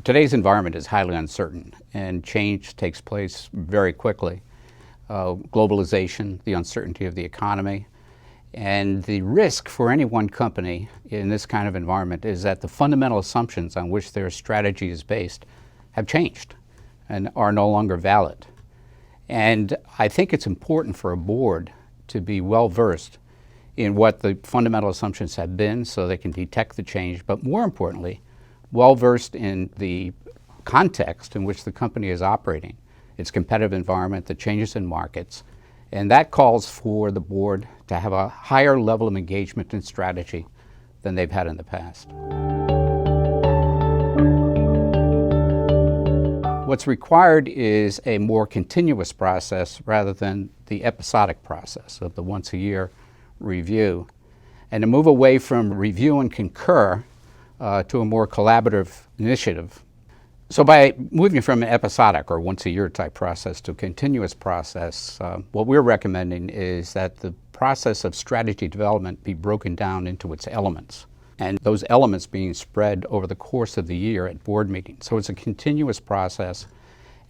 Today's environment is highly uncertain and change takes place very quickly. Globalization, the uncertainty of the economy, and the risk for any one company in this kind of environment is that the fundamental assumptions on which their strategy is based have changed and are no longer valid. And I think it's important for a board to be well versed in what the fundamental assumptions have been so they can detect the change, but more importantly, well versed in the context in which the company is operating, its competitive environment, the changes in markets, and that calls for the board to have a higher level of engagement and strategy than they've had in the past. What's required is a more continuous process rather than the episodic process of the once-a-year review, and to move away from review and concur to a more collaborative initiative. So by moving from an episodic or once-a-year type process to a continuous process, what we're recommending is that the process of strategy development be broken down into its elements, and those elements being spread over the course of the year at board meetings. So it's a continuous process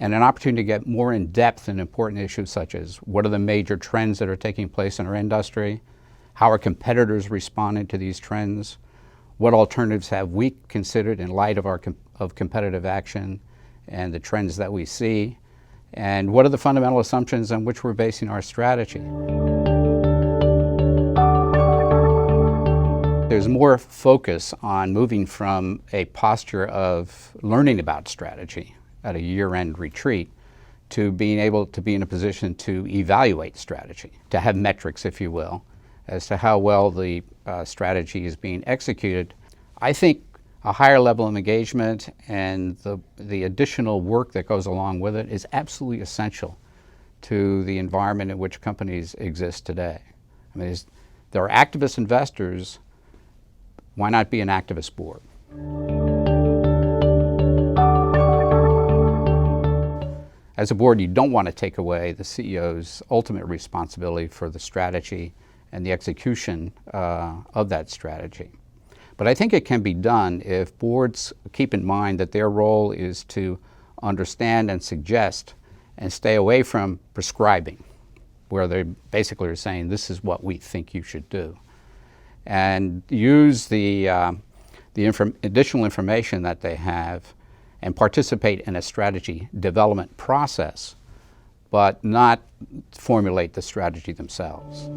and an opportunity to get more in depth in important issues such as what are the major trends that are taking place in our industry, how are competitors responding to these trends, what alternatives have we considered in light of competitive action and the trends that we see, and what are the fundamental assumptions on which we're basing our strategy. There's more focus on moving from a posture of learning about strategy at a year-end retreat to being able to be in a position to evaluate strategy, to have metrics, if you will, as to how well the strategy is being executed. I think a higher level of engagement and the additional work that goes along with it is absolutely essential to the environment in which companies exist today. I mean, there are activist investors. Why not be an activist board? As a board, you don't want to take away the CEO's ultimate responsibility for the strategy and the execution of that strategy. But I think it can be done if boards keep in mind that their role is to understand and suggest and stay away from prescribing, where they basically are saying, this is what we think you should do. And use the additional information that they have and participate in a strategy development process, but not formulate the strategy themselves.